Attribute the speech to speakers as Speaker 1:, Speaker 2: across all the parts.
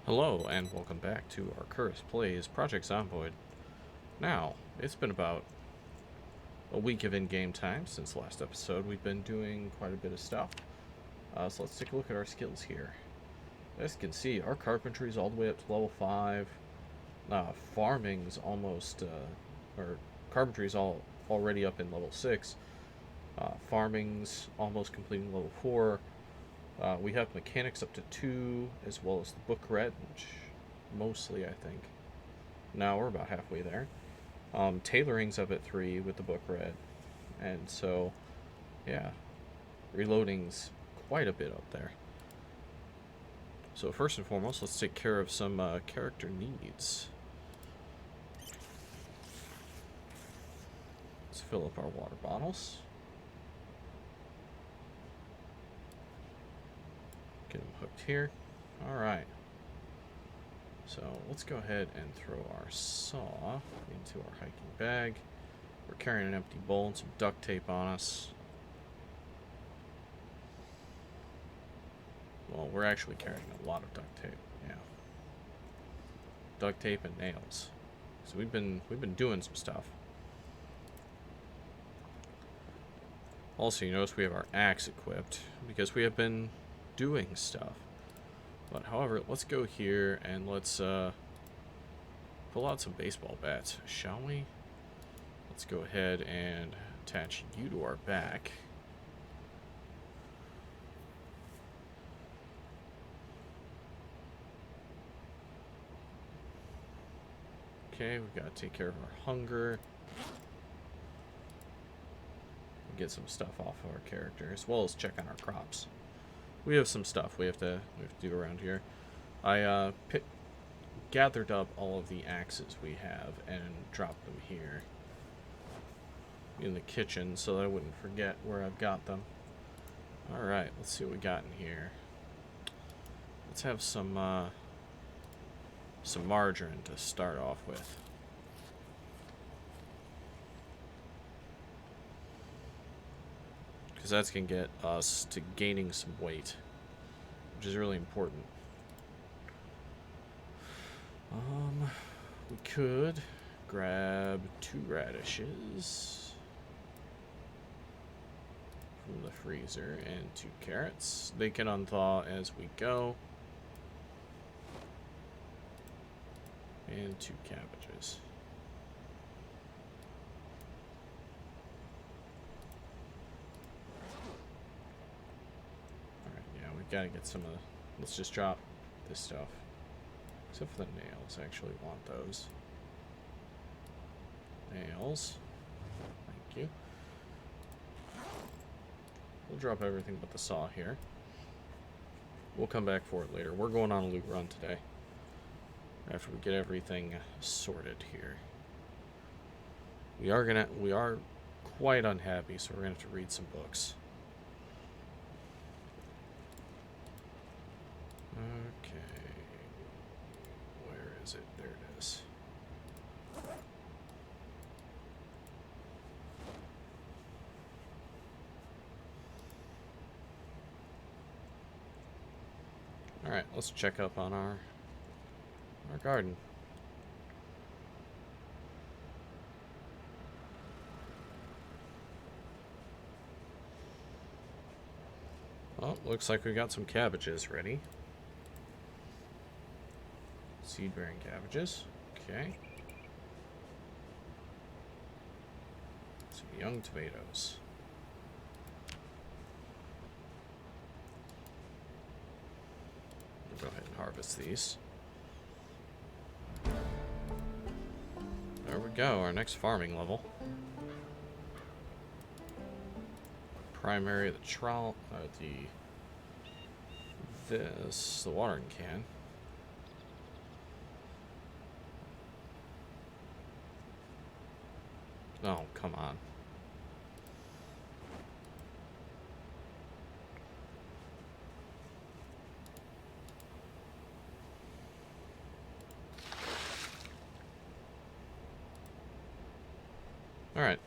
Speaker 1: Hello, and welcome back to our Curse Plays Project Zomboid. Now, it's been about a week of in-game time since the last episode. We've been doing quite a bit of stuff. So let's take a look at our skills here. As you can see, our carpentry's all the way up to level 5. Farming's almost, or carpentry's already up in level 6. Farming's almost completing level 4. We have mechanics up to 2, as well as the book red, which mostly, I think. Now we're about halfway there. Tailoring's up at 3 with the book red. And so, yeah, reloading's quite a bit up there. So first and foremost, let's take care of some character needs. Let's fill up our water bottles. Get them hooked here. Alright. So let's go ahead and throw our saw into our hiking bag. We're carrying an empty bowl and some duct tape on us. Well, we're actually carrying a lot of duct tape, yeah. Duct tape and nails. So we've been doing some stuff. Also, you notice we have our axe equipped because we have been doing stuff. But however, let's go here and let's pull out some baseball bats, shall we? Let's go ahead and attach you to our back. Okay, we've got to take care of our hunger. Get some stuff off of our character, as well as check on our crops. We have some stuff we have to do around here. I gathered up all of the axes we have and dropped them here in the kitchen so that I wouldn't forget where I've got them. Alright, let's see what we got in here. Let's have some margarine to start off with. Because that's going to get us to gaining some weight, which is really important. We could grab 2 radishes from the freezer and 2 carrots. They can unthaw as we go. And 2 cabbages. Gotta get some of the... Let's just drop this stuff. Except for the nails. I actually want those. Nails. Thank you. We'll drop everything but the saw here. We'll come back for it later. We're going on a loot run today. After we get everything sorted here. We are quite unhappy, so we're gonna have to read some books. Okay, where is it? There it is. Alright, let's check up on our garden. Well, looks like we got some cabbages ready. Seed-bearing cabbages. Okay. Some young tomatoes. We'll go ahead and harvest these. There we go, our next farming level. Primary, the trowel, the watering can. Oh, come on. Alright.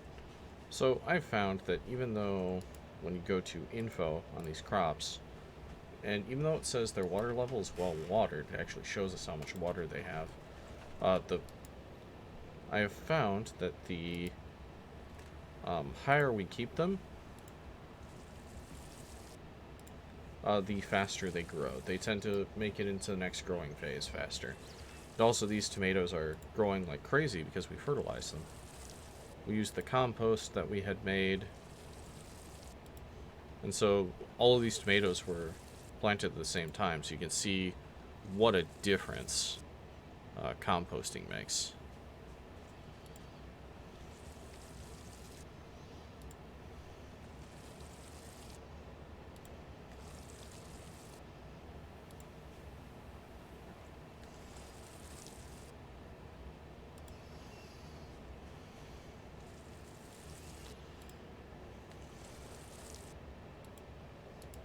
Speaker 1: So I found that even though when you go to info on these crops, and even though it says their water level is well watered, it actually shows us how much water they have. I have found that the higher we keep them, the faster they grow. They tend to make it into the next growing phase faster. And also, these tomatoes are growing like crazy because we fertilize them. We used the compost that we had made. And so all of these tomatoes were planted at the same time, so you can see what a difference composting makes.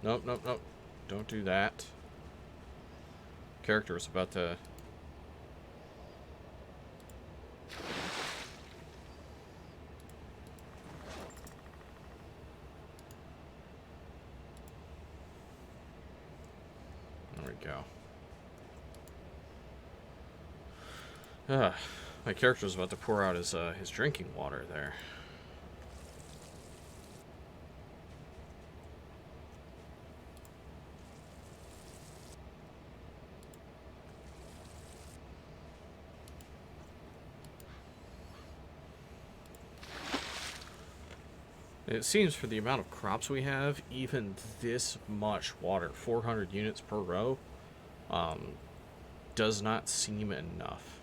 Speaker 1: Nope, nope, nope. Don't do that. Character was about to... There we go. My character was about to pour out his drinking water there. It seems for the amount of crops we have, even this much water, 400 units per row, does not seem enough.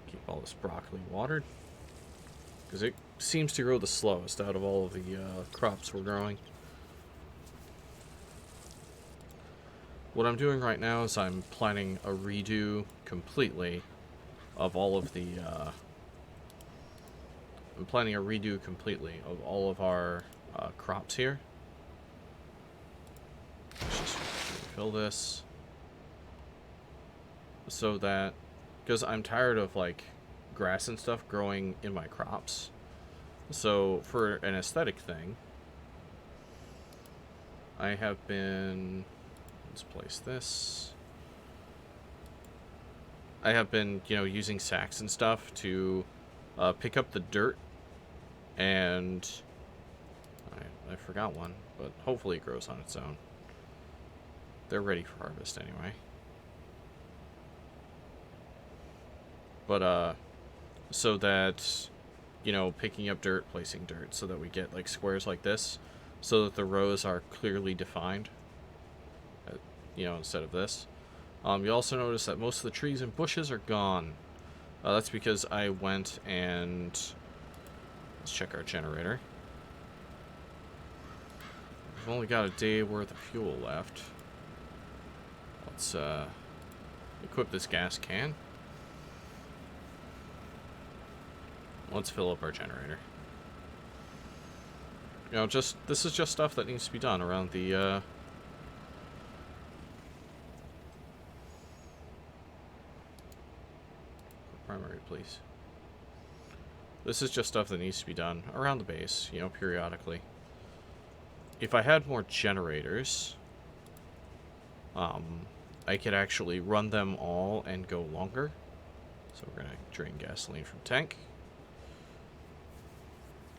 Speaker 1: Keep all this broccoli watered, because it seems to grow the slowest out of all of the crops we're growing. What I'm doing right now is I'm planning a redo completely of all of the our crops here. Let's just fill this so that, because I'm tired of like grass and stuff growing in my crops. So for an aesthetic thing, I have been, let's place this. I have been, using sacks and stuff to pick up the dirt, and I forgot one, but hopefully it grows on its own. They're ready for harvest anyway. But so that, picking up dirt, placing dirt, so that we get like squares like this, so that the rows are clearly defined, instead of this. You also notice that most of the trees and bushes are gone. That's because I went and, let's check our generator. We've only got a day worth of fuel left. Let's equip this gas can. Let's fill up our generator. This is just stuff that needs to be done around the, primary, please. This is just stuff that needs to be done around the base, periodically. If I had more generators, I could actually run them all and go longer. So we're gonna drain gasoline from tank.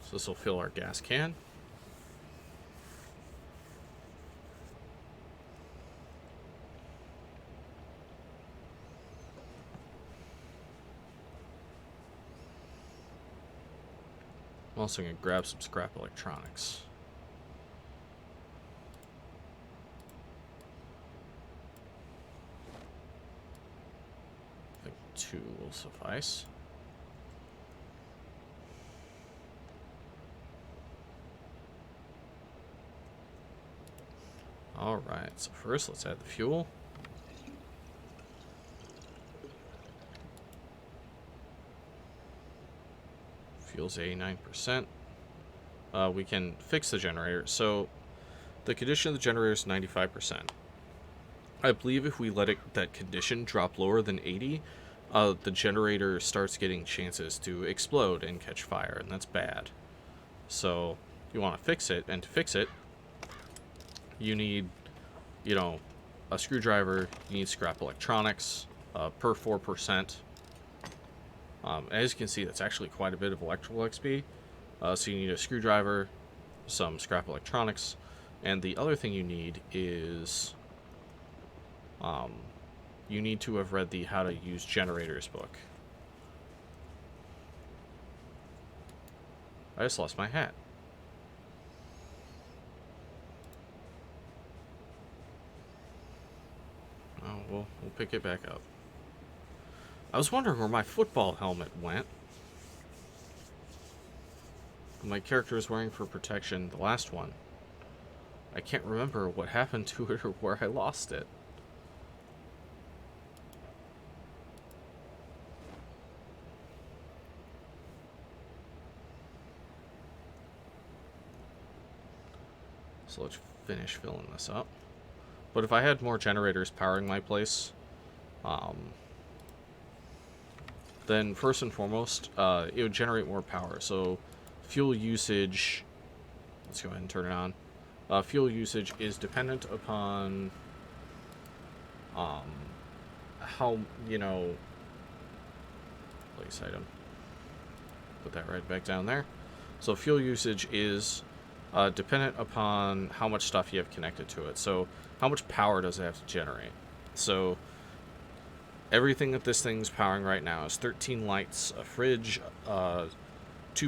Speaker 1: So this will fill our gas can. I'm also going to grab some scrap electronics. I think 2 will suffice. Alright, so first let's add the fuel. Fuel's 89%. We can fix the generator. So The condition of the generator is 95%. I believe if we let that condition drop lower than 80, the generator starts getting chances to explode and catch fire, and that's bad. So you want to fix it, and to fix it, you need, a screwdriver, you need scrap electronics, per 4%. As you can see, that's actually quite a bit of electrical XP. So you need a screwdriver, some scrap electronics, and the other thing you need is, you need to have read the How to Use Generators book. I just lost my hat. Oh, we'll pick it back up. I was wondering where my football helmet went. My character was wearing for protection, the last one. I can't remember what happened to it or where I lost it. So let's finish filling this up. But if I had more generators powering my place, then first and foremost, it would generate more power. So fuel usage, let's go ahead and turn it on. Fuel usage is dependent upon how, place item. Put that right back down there. So fuel usage is dependent upon how much stuff you have connected to it. So how much power does it have to generate? So everything that this thing's powering right now is 13 lights, a fridge, 2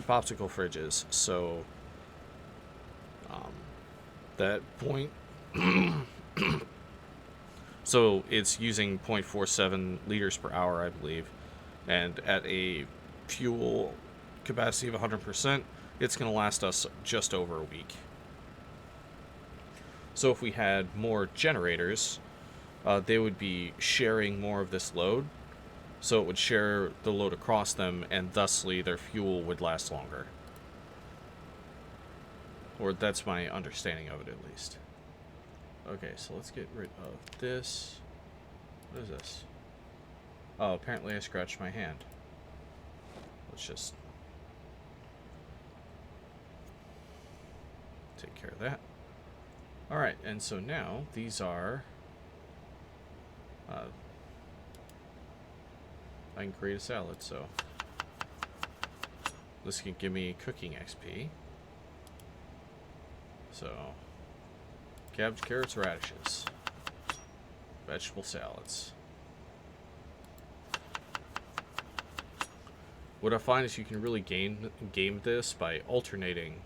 Speaker 1: popsicle fridges. So that point, so it's using 0.47 liters per hour, I believe, and at a fuel capacity of 100%, it's going to last us just over a week. So if we had more generators, they would be sharing more of this load, so it would share the load across them, and thusly their fuel would last longer. Or that's my understanding of it, at least. Okay, so let's get rid of this. What is this? Oh, apparently I scratched my hand. Let's just take care of that. Alright, and so now these are... I can create a salad, so this can give me cooking XP. So, cabbage, carrots, radishes, vegetable salads. What I find is you can really game this by alternating.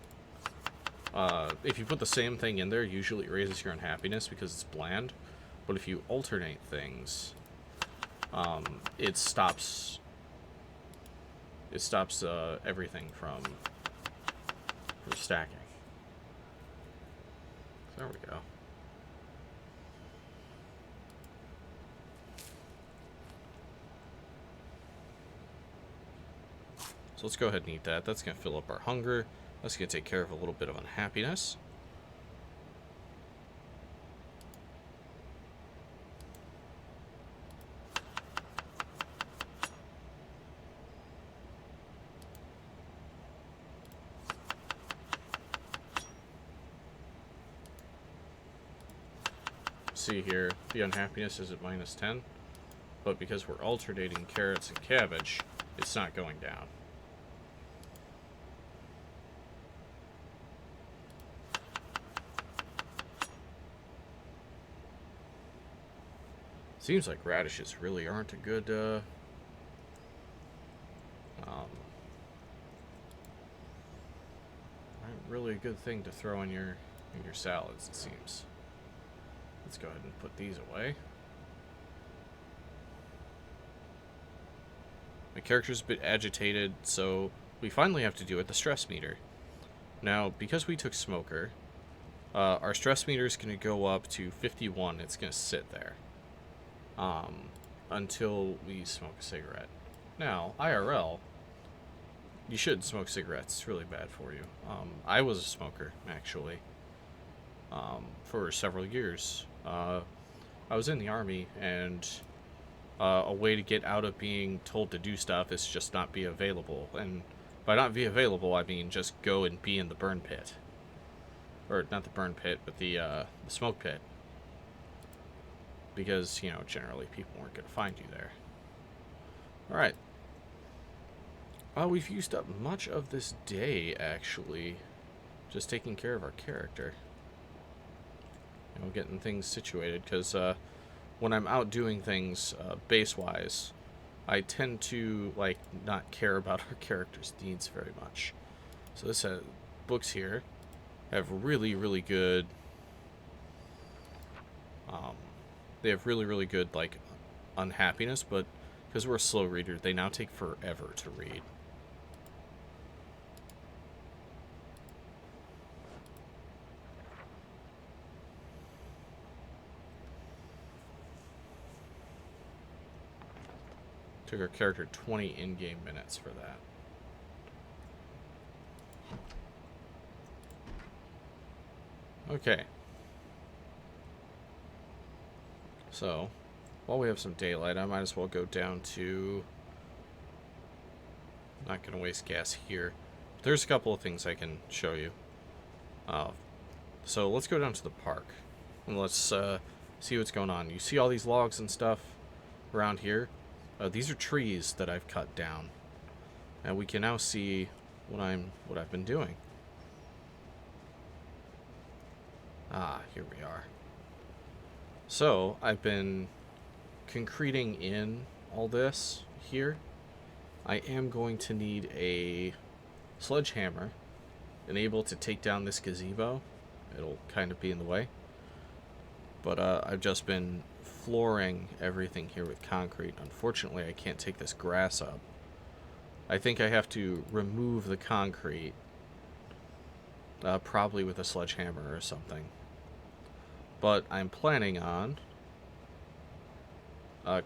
Speaker 1: If you put the same thing in there, usually it raises your unhappiness because it's bland. But if you alternate things, it stops everything from stacking. There we go. So let's go ahead and eat that. That's going to fill up our hunger. That's going to take care of a little bit of unhappiness. See here, the unhappiness is at -10, but because we're alternating carrots and cabbage, it's not going down. Seems like radishes really aren't a good, aren't really a good thing to throw in your salads, it seems. Let's go ahead and put these away. My character's a bit agitated, so we finally have to do it, the stress meter. Now, because we took smoker, our stress meter is going to go up to 51. It's going to sit there until we smoke a cigarette. Now, IRL, you shouldn't smoke cigarettes. It's really bad for you. I was a smoker, actually. for several years. I was in the Army, and a way to get out of being told to do stuff is just not be available. And by not be available, I mean just go and be in the burn pit. Or not the burn pit, but the smoke pit. Because, you know, generally people weren't going to find you there. Alright. We've used up much of this day, actually. Just taking care of our character. You know, getting things situated. Because when I'm out doing things base-wise, I tend to, like, not care about our character's needs very much. So this books here have really, really good... they have really, really good, like, unhappiness, but because we're a slow reader, they now take forever to read. Took our character 20 in-game minutes for that. Okay. So, while we have some daylight, I might as well go down to... Not going to waste gas here. There's a couple of things I can show you. So let's go down to the park. And let's see what's going on. You see all these logs and stuff around here? These are trees that I've cut down. And we can now see what I've been doing. Ah, here we are. So, I've been concreting in all this here. I am going to need a sledgehammer and able to take down this gazebo. It'll kind of be in the way. But I've just been flooring everything here with concrete. Unfortunately, I can't take this grass up. I think I have to remove the concrete, probably with a sledgehammer or something. But I'm planning on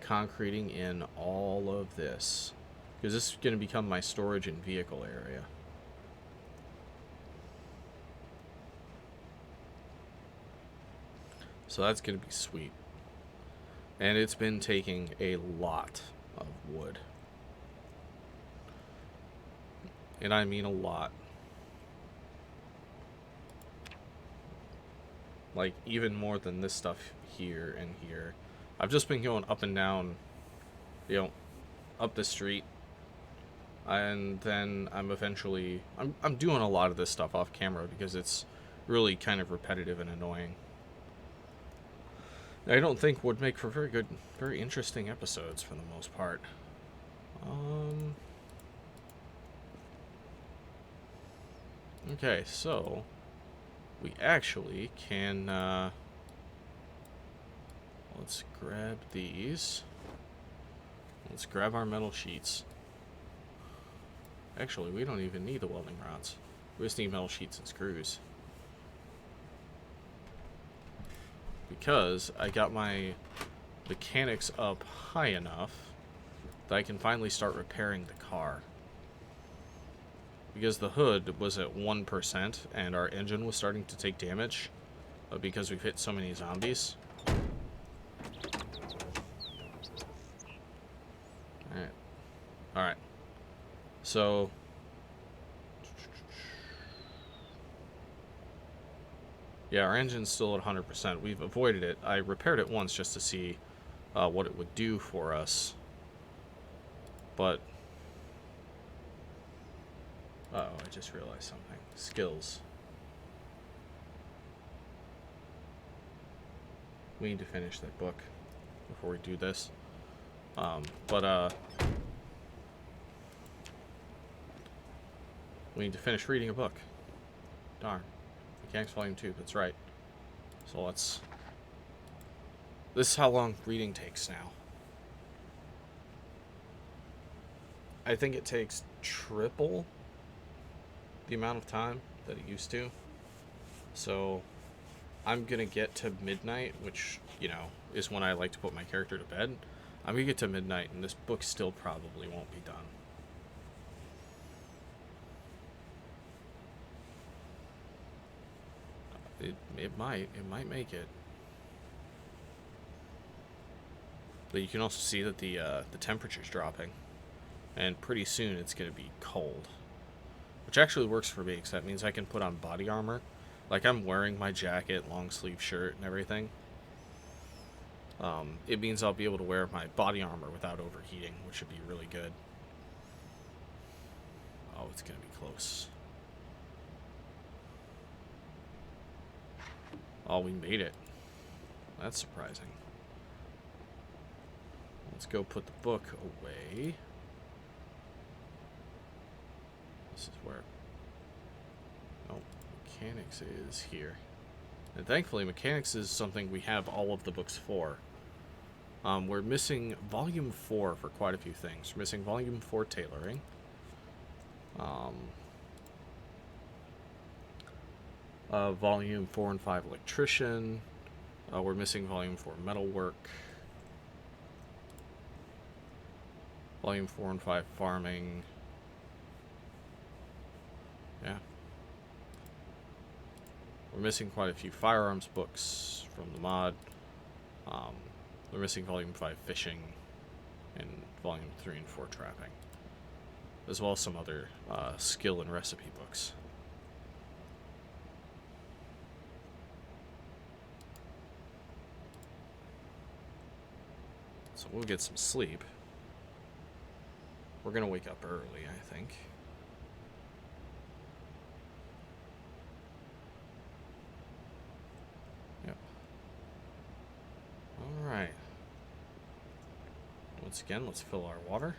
Speaker 1: concreting in all of this, because this is going to become my storage and vehicle area. So that's going to be sweet. And it's been taking a lot of wood. And I mean a lot. Like, even more than this stuff here and here. I've just been going up and down, you know, up the street. And then I'm eventually... I'm doing a lot of this stuff off camera because it's really kind of repetitive and annoying. I don't think would make for very good, very interesting episodes for the most part. Okay, so we actually can, let's grab these. Let's grab our metal sheets. Actually, we don't even need the welding rods. We just need metal sheets and screws. Because I got my mechanics up high enough that I can finally start repairing the car. Because the hood was at 1% and our engine was starting to take damage because we've hit so many zombies. Alright. Alright. So... yeah, our engine's still at 100%. We've avoided it. I repaired it once just to see what it would do for us. But... uh-oh, I just realized something. Skills. We need to finish that book before we do this. We need to finish reading a book. Darn. Mechanics Volume 2, that's right. So let's... this is how long reading takes now. I think it takes triple the amount of time that it used to. So I'm gonna get to midnight, which, you know, is when I like to put my character to bed. I'm gonna get to midnight and this book still probably won't be done. It might make it. But you can also see that the temperature's dropping, and pretty soon it's going to be cold, which actually works for me because that means I can put on body armor. Like, I'm wearing my jacket, long sleeve shirt, and everything. It means I'll be able to wear my body armor without overheating, which would be really good. Oh, it's going to be close. Oh, we made it. That's surprising. Let's go put the book away. This is where... Oh, mechanics is here. And thankfully, mechanics is something we have all of the books for. We're missing Volume 4 for quite a few things. We're missing Volume 4 tailoring. Volume 4 and 5 electrician. We're missing Volume 4 metalwork. Volume 4 and 5 farming. Yeah. We're missing quite a few firearms books from the mod. We're missing Volume 5 fishing and Volume 3 and 4 trapping, as well as some other skill and recipe books. So we'll get some sleep. We're gonna wake up early, I think. Yep. Alright. Once again, let's fill our water.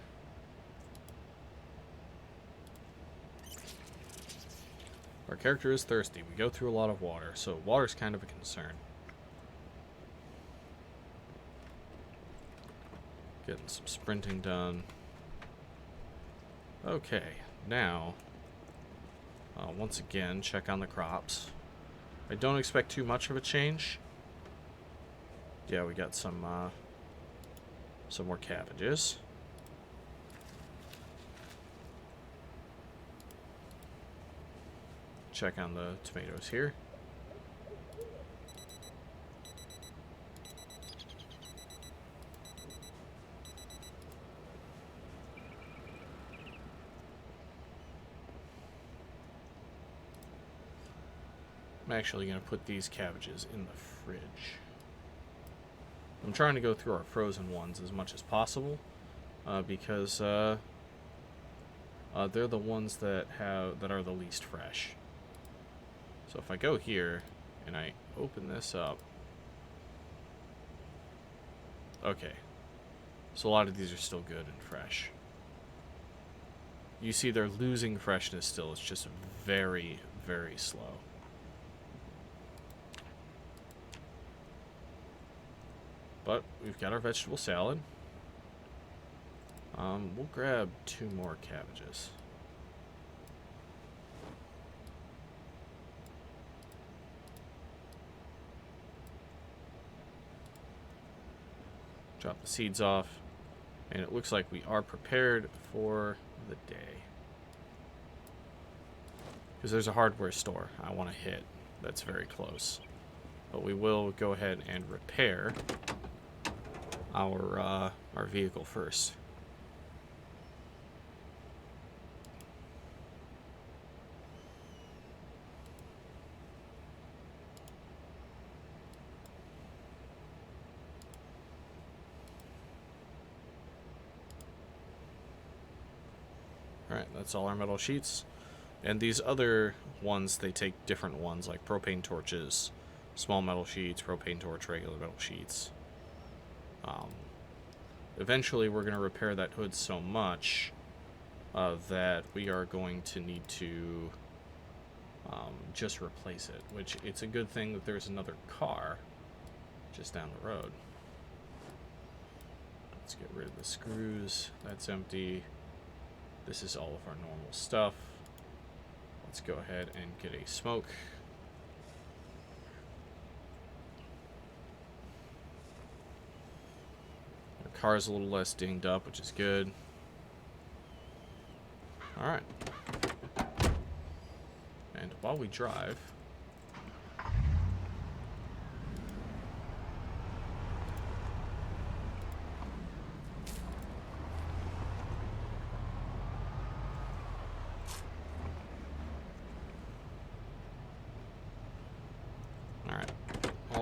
Speaker 1: Our character is thirsty. We go through a lot of water, so water's kind of a concern. Getting some sprinting done. Okay, now, once again, check on the crops. I don't expect too much of a change. Yeah, we got some more cabbages. Check on the tomatoes here. I'm actually going to put these cabbages in the fridge. I'm trying to go through our frozen ones as much as possible, because they're the ones that are the least fresh. So if I go here and I open this up, okay, so a lot of these are still good and fresh. You see they're losing freshness still. It's just very, very slow. But we've got our vegetable salad. We'll grab 2 more cabbages. Drop the seeds off, and it looks like we are prepared for the day. Because there's a hardware store I want to hit that's very close. But we will go ahead and repair our vehicle first. Alright, that's all our metal sheets. And these other ones, they take different ones, like propane torches, small metal sheets, propane torch, regular metal sheets. Eventually, we're going to repair that hood so much that we are going to need to just replace it, which it's a good thing that there's another car just down the road. Let's get rid of the screws. That's empty. This is all of our normal stuff. Let's go ahead and get a smoke. Our car is a little less dinged up, which is good. Alright. And while we drive,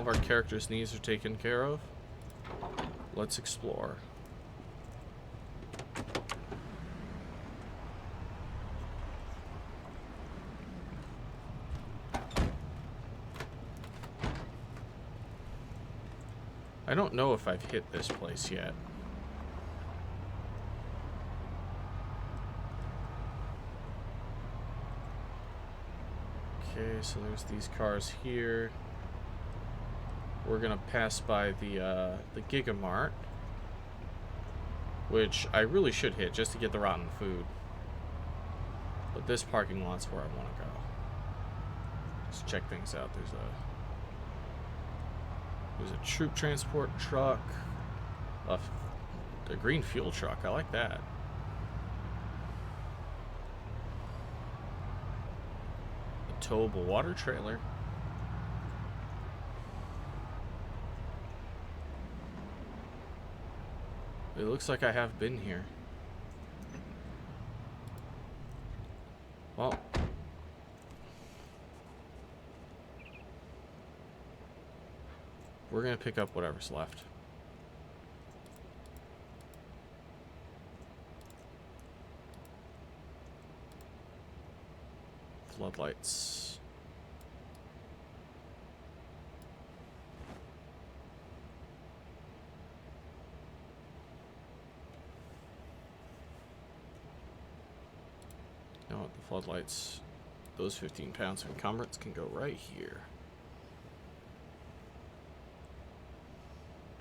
Speaker 1: of our characters' needs are taken care of, let's explore. I don't know if I've hit this place yet. Okay, so there's these cars here. We're gonna pass by the Gigamart, which I really should hit just to get the rotten food. But this parking lot's where I want to go. Just check things out. There's a troop transport truck, a green fuel truck. I like that. A towable water trailer. It looks like I have been here. Well, we're gonna pick up whatever's left. Floodlights. No, the floodlights, those 15 pounds of encumbrance can go right here.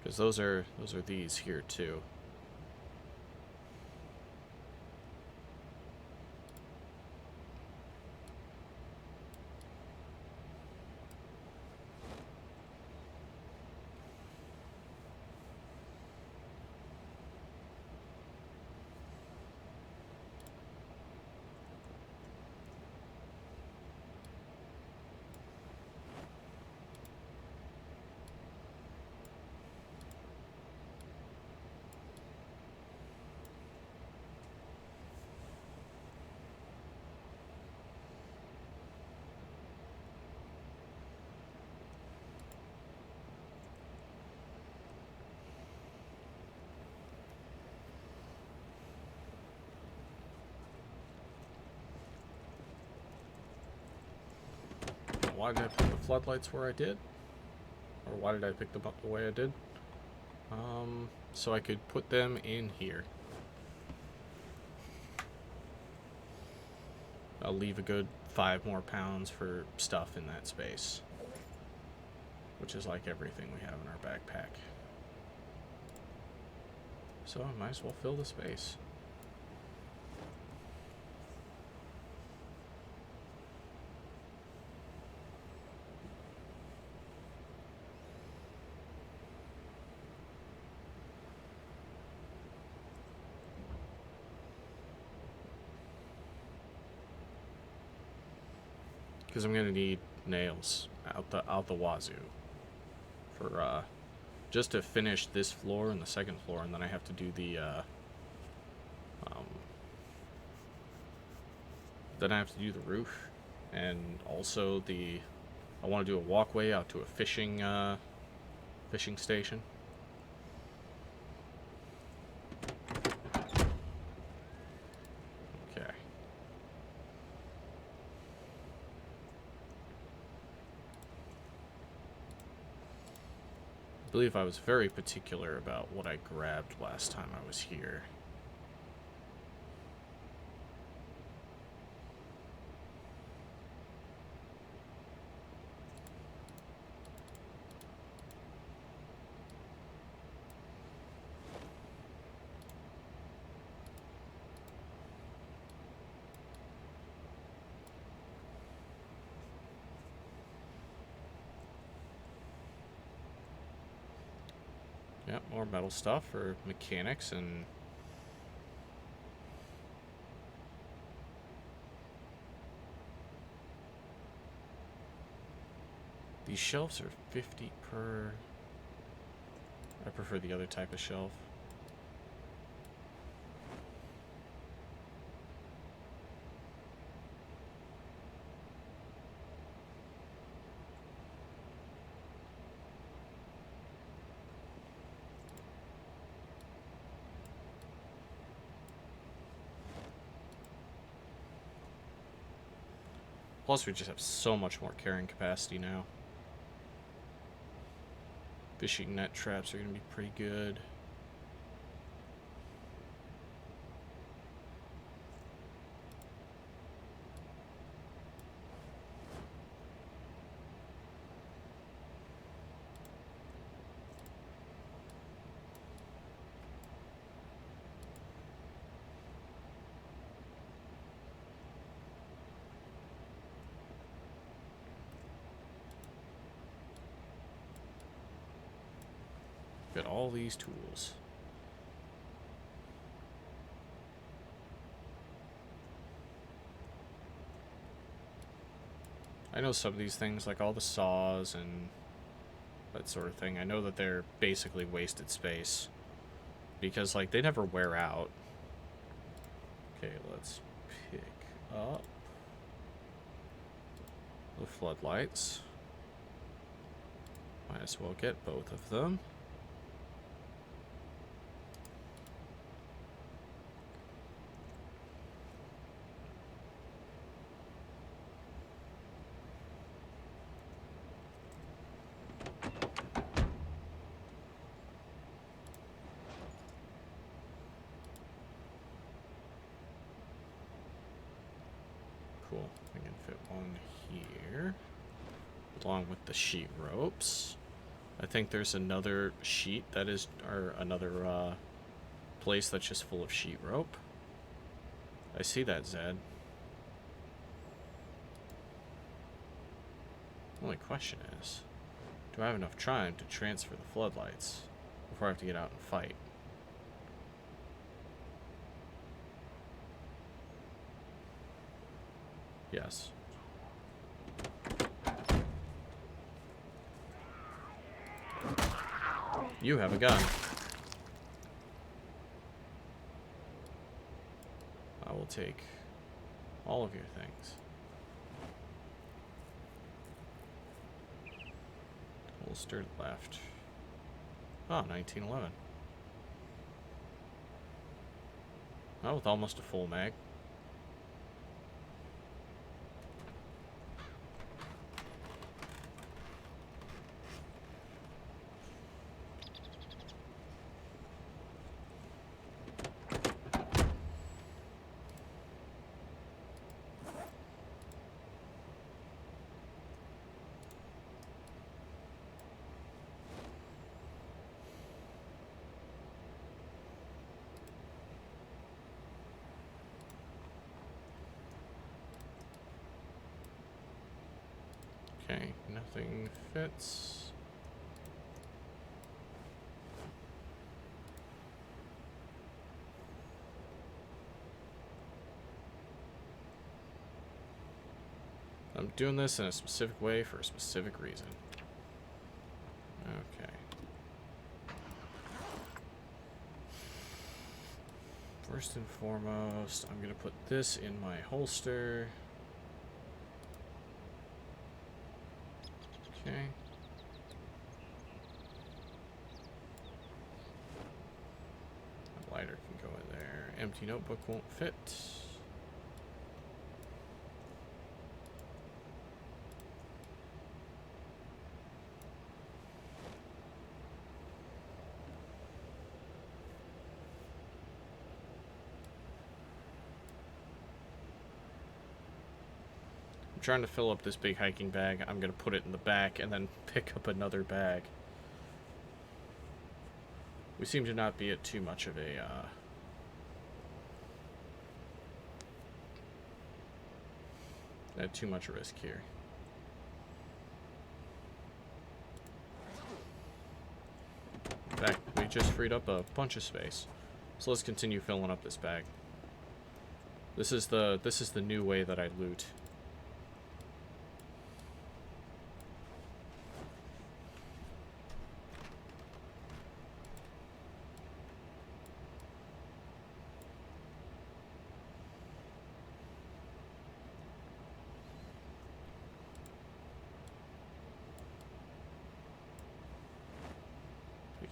Speaker 1: Because those are these here too. Why did I put the floodlights where I did? Or why did I pick them up the way I did? So I could put them in here. I'll leave a good 5 more pounds for stuff in that space. Which is like everything we have in our backpack. So I might as well fill the space. Because I'm gonna need nails out the wazoo for just to finish this floor and the second floor, and then I have to do the then I have to do the roof, and also I want to do a walkway out to a fishing station. Okay. I believe I was very particular about what I grabbed last time I was here. Yep, more metal stuff for mechanics and these shelves are 50 per. I prefer the other type of shelf. Plus, we just have so much more carrying capacity now. Fishing net traps are going to be pretty good. Got all these tools. I know some of these things, like all the saws and that sort of thing, I know that they're basically wasted space. Because, like, they never wear out. Okay, let's pick up the floodlights. Might as well get both of them. Cool. We can fit one here, along with the sheet ropes. I think there's another sheet that is, or another place that's just full of sheet rope. I see that, Zed. Only question is, do I have enough time to transfer the floodlights before I have to get out and fight? Yes. You have a gun. I will take all of your things. Holster left. Oh, 1911. Oh, with almost a full mag. Okay, nothing fits. I'm doing this in a specific way for a specific reason. Okay. First and foremost, I'm going to put this in my holster. Okay. A lighter can go in there. Empty notebook won't fit. I'm trying to fill up this big hiking bag. I'm going to put it in the back and then pick up another bag. We seem to not be at too much of a, at too much risk here. In fact, we just freed up a bunch of space. So let's continue filling up this bag. This is the new way that I loot.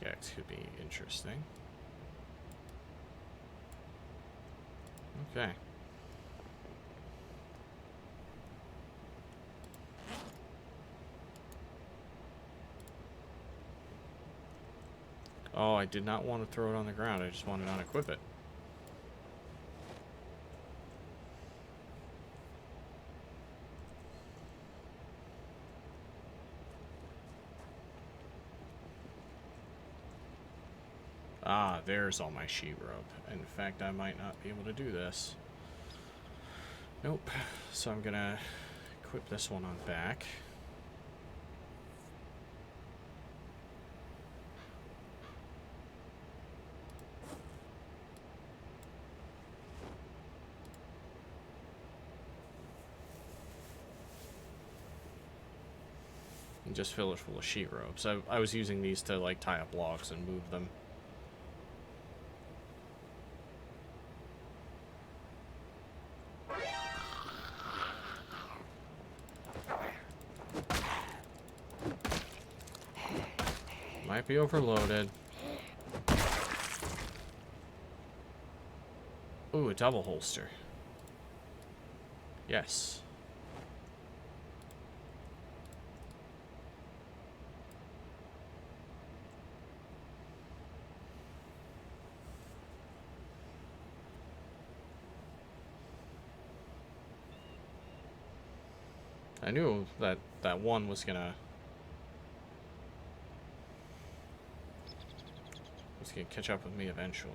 Speaker 1: Pickaxe could be interesting. Okay. Oh, I did not want to throw it on the ground. I just wanted to unequip it. Ah, there's all my sheet rope. In fact, I might not be able to do this. Nope. So I'm gonna equip this one on back. And just fill it full of sheet ropes. I was using these to like tie up logs and move them. Might be overloaded. Ooh, a double holster. Yes. I knew that one was gonna catch up with me eventually.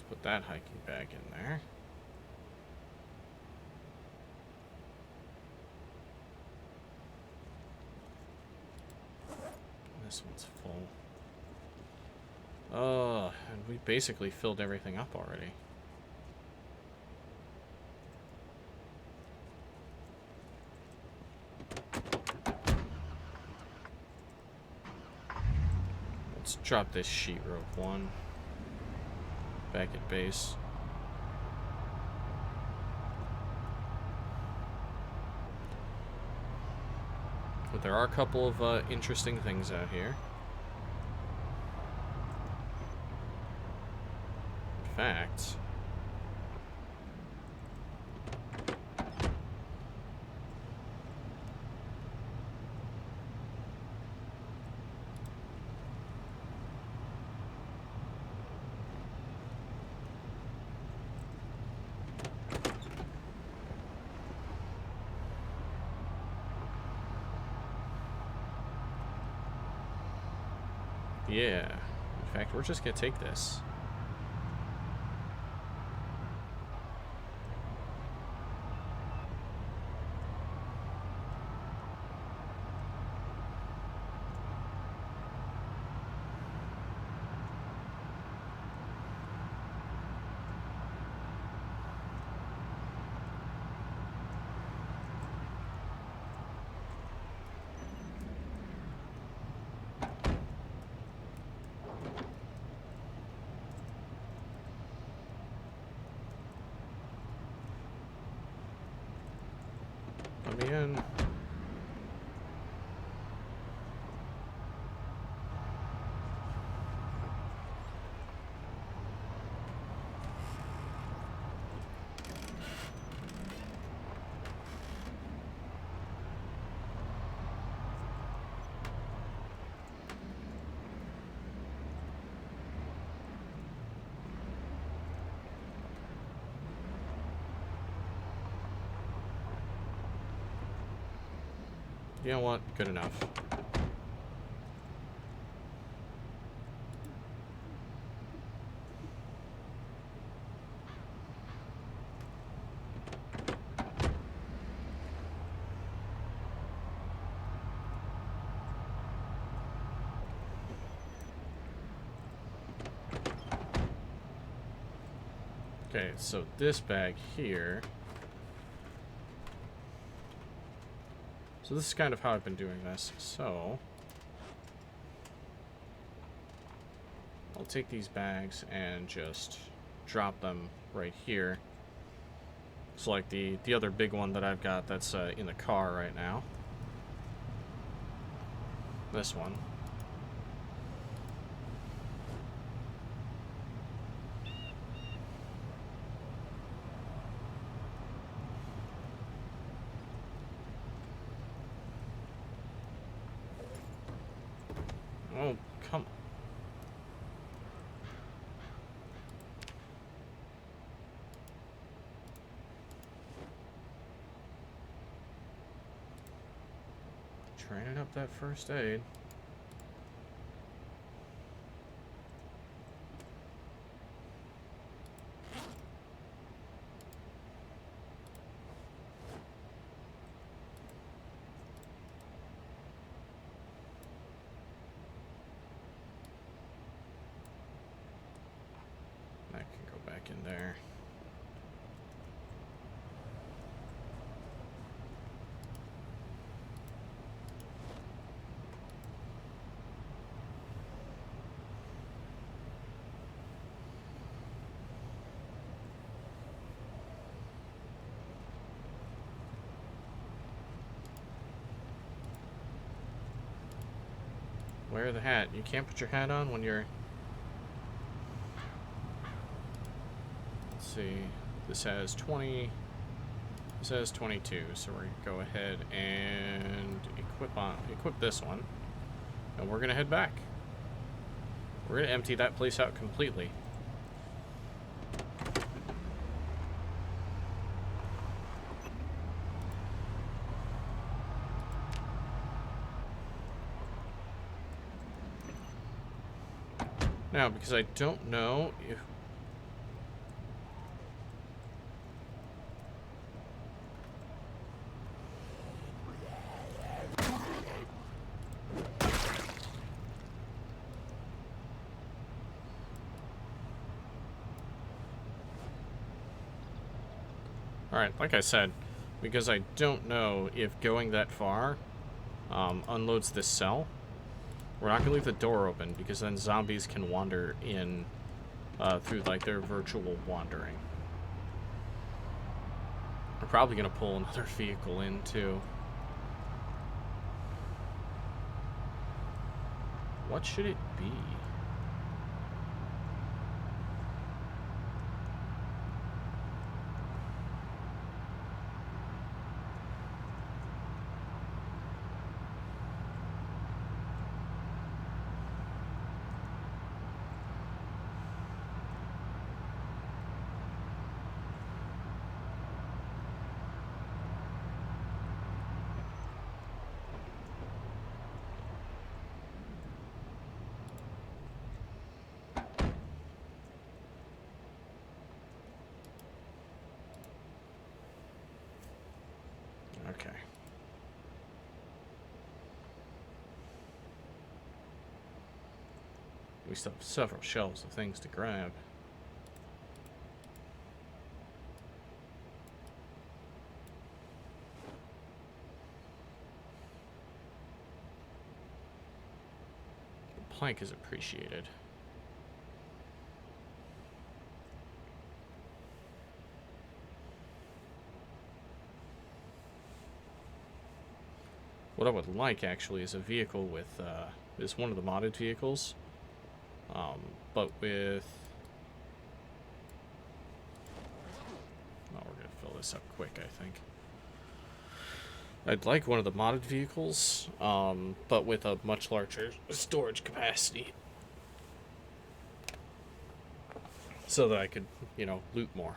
Speaker 1: Put that hiking bag in there. This one's full. Oh, and we basically filled everything up already. Let's drop this sheet rope one. Back at base. But there are a couple of interesting things out here. In fact, yeah. In fact, we're just gonna take this. Let me in. You know what? Good enough. Okay, so this bag here. So this is kind of how I've been doing this. So I'll take these bags and just drop them right here. So like the other big one that I've got that's in the car right now. This one. Oh, come on. Training up that first aid. That can go back in there. Wear the hat. You can't put your hat on when you're... Let's see. This has 20... This has 22, so we're going to go ahead and equip this one. And we're going to head back. We're going to empty that place out completely. Now, because I don't know if... Alright, like I said, because I don't know if going that far unloads this cell. We're not going to leave the door open, because then zombies can wander in through, like, their virtual wandering. We're probably going to pull another vehicle in, too. What should it be? Okay. We still have several shelves of things to grab. The plank is appreciated. What I would like, actually, is a vehicle with, is one of the modded vehicles, but with... Oh, we're going to fill this up quick, I think. I'd like one of the modded vehicles, but with a much larger storage capacity. So that I could, you know, loot more.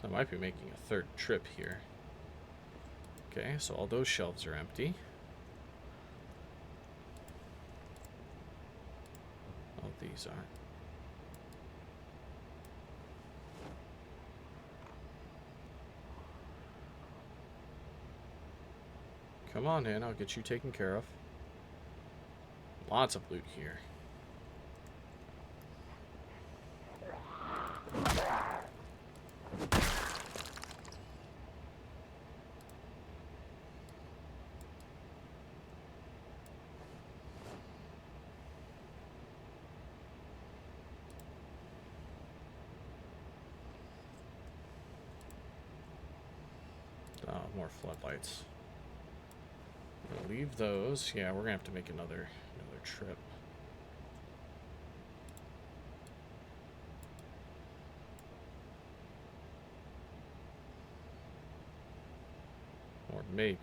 Speaker 1: I might be making a third trip here. Okay, so all those shelves are empty. These are. Come on in, I'll get you taken care of. Lots of loot here. More floodlights. We'll leave those. Yeah, we're gonna have to make another trip. Or maybe.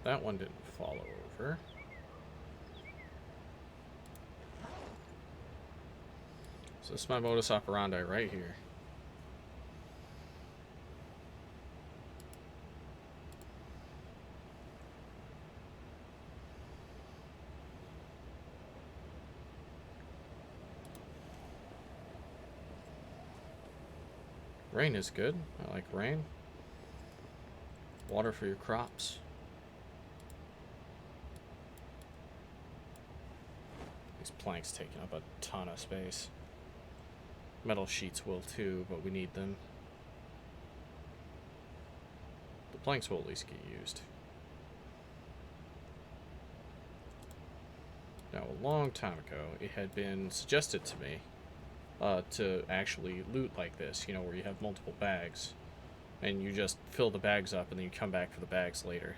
Speaker 1: That one didn't follow over. So this is my modus operandi right here. Rain is good. I like rain. Water for your crops. These planks taking up a ton of space. Metal sheets will too, but we need them. The planks will at least get used. Now, a long time ago, it had been suggested to me to actually loot like this, you know, where you have multiple bags, and you just fill the bags up, and then you come back for the bags later.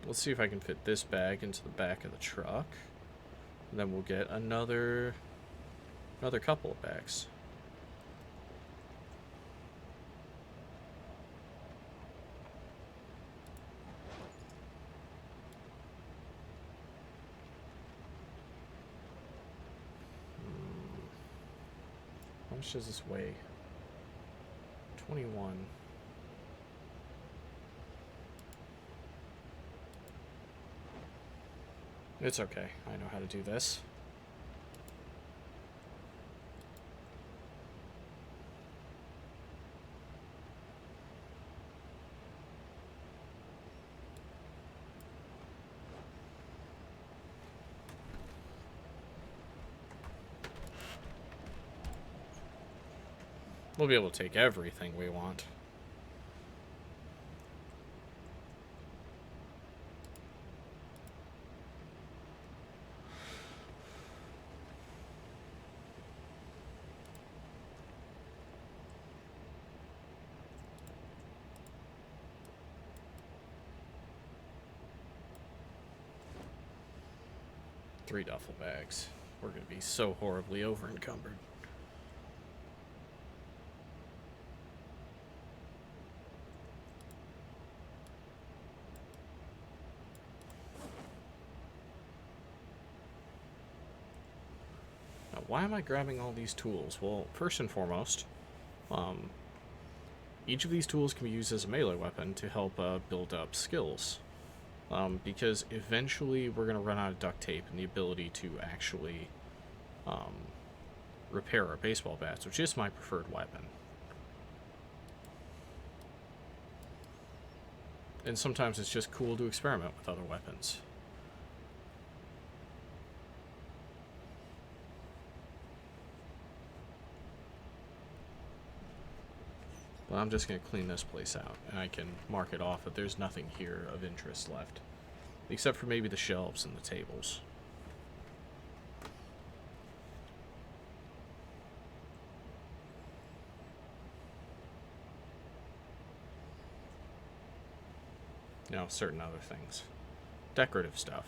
Speaker 1: Let's see if I can fit this bag into the back of the truck. And then we'll get another couple of bags. How much does this weigh? 21. It's okay. I know how to do this. We'll be able to take everything we want. Three duffel bags. We're going to be so horribly over encumbered. Now, why am I grabbing all these tools? Well, first and foremost, each of these tools can be used as a melee weapon to help build up skills. Because eventually we're going to run out of duct tape and the ability to actually repair our baseball bats, which is my preferred weapon. And sometimes it's just cool to experiment with other weapons. Well, I'm just going to clean this place out, and I can mark it off that there's nothing here of interest left. Except for maybe the shelves and the tables. No, certain other things. Decorative stuff.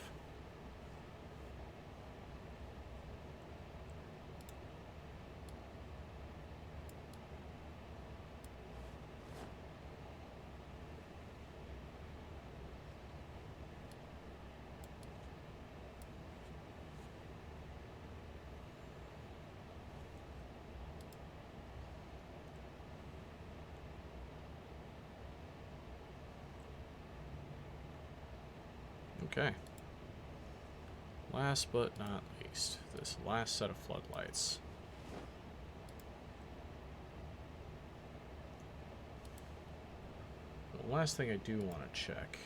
Speaker 1: Okay. Last but not least, this last set of floodlights. The last thing I do want to check.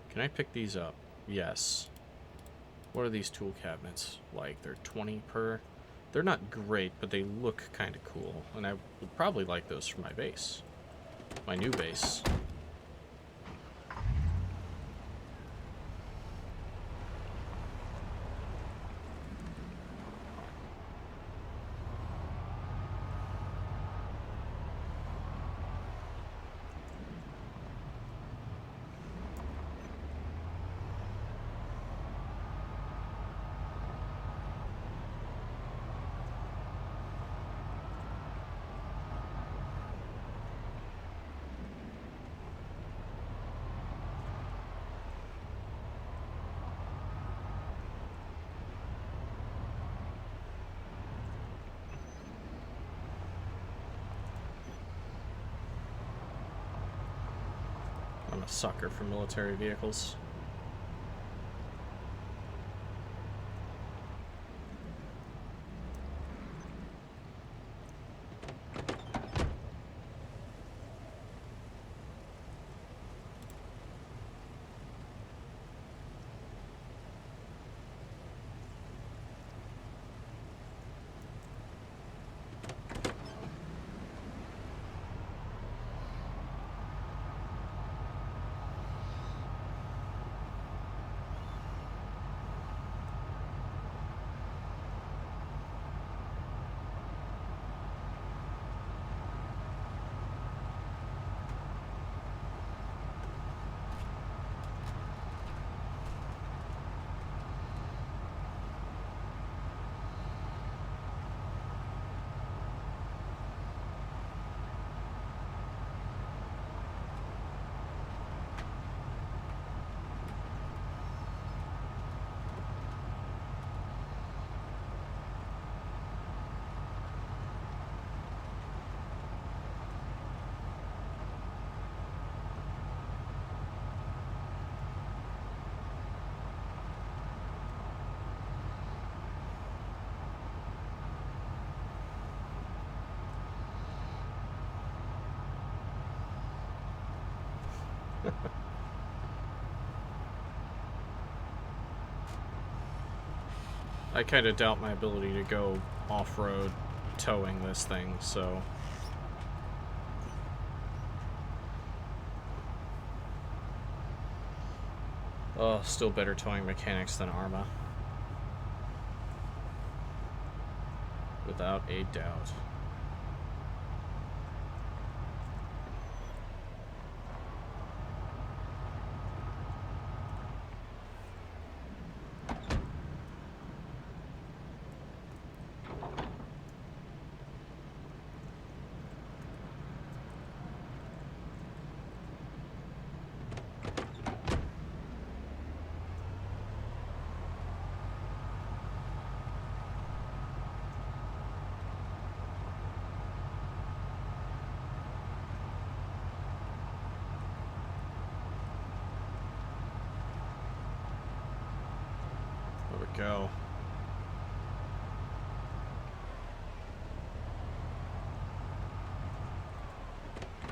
Speaker 1: Can I pick these up? Yes. What are these tool cabinets like? They're 20 per. They're not great, but they look kind of cool. And I would probably like those for my base. My new base. I'm a sucker for military vehicles. I kind of doubt my ability to go off-road towing this thing, so... Oh, still better towing mechanics than Arma. Without a doubt. Go.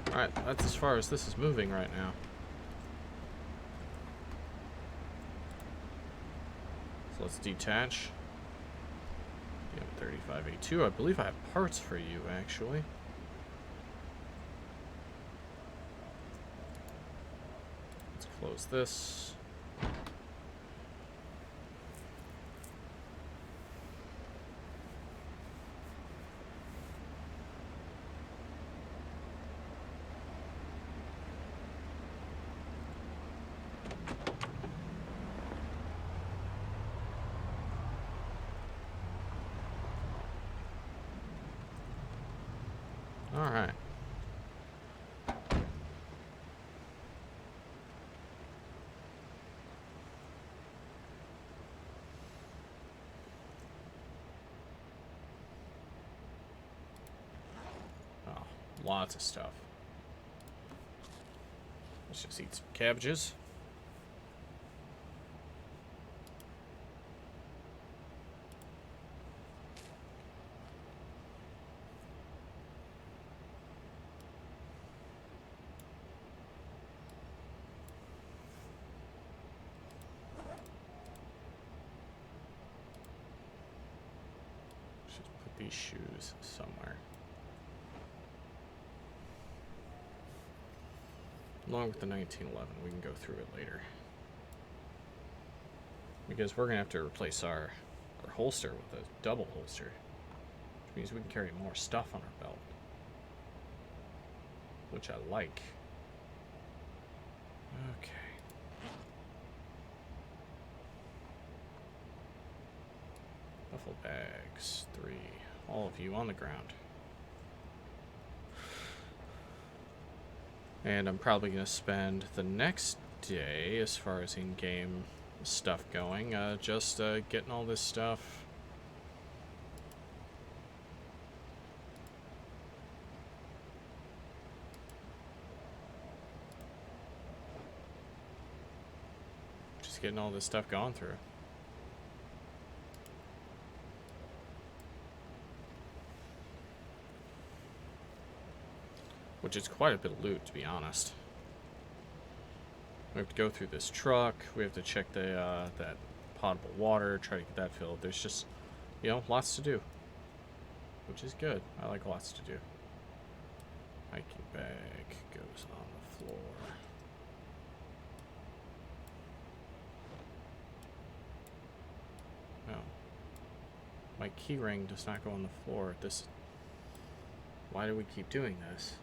Speaker 1: Alright, that's as far as this is moving right now. So let's detach. You have 35A2. I believe I have parts for you, actually. Close this. All right. Oh, lots of stuff. Let's just eat some cabbages. Should put these shoes somewhere. Along with the 1911, we can go through it later. Because we're going to have to replace our holster with a double holster. Which means we can carry more stuff on our belt. Which I like. Okay. Duffel bags, 3. All of you on the ground. And I'm probably going to spend the next day, as far as in-game stuff going, just getting all this stuff. Just getting all this stuff gone through. Which is quite a bit of loot, to be honest. We have to go through this truck. We have to check the that potable water, try to get that filled. There's just, you know, lots to do. Which is good. I like lots to do. Hiking bag goes on the floor. No. My key ring does not go on the floor. Why do we keep doing this?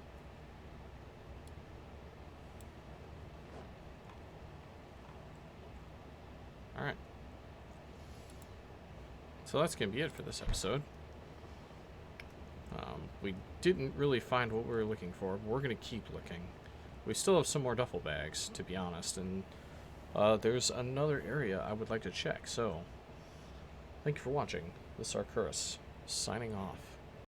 Speaker 1: Alright. So that's going to be it for this episode. We didn't really find what we were looking for, but we're going to keep looking. We still have some more duffel bags, to be honest, and there's another area I would like to check. So, thank you for watching. This is Arcturus, signing off.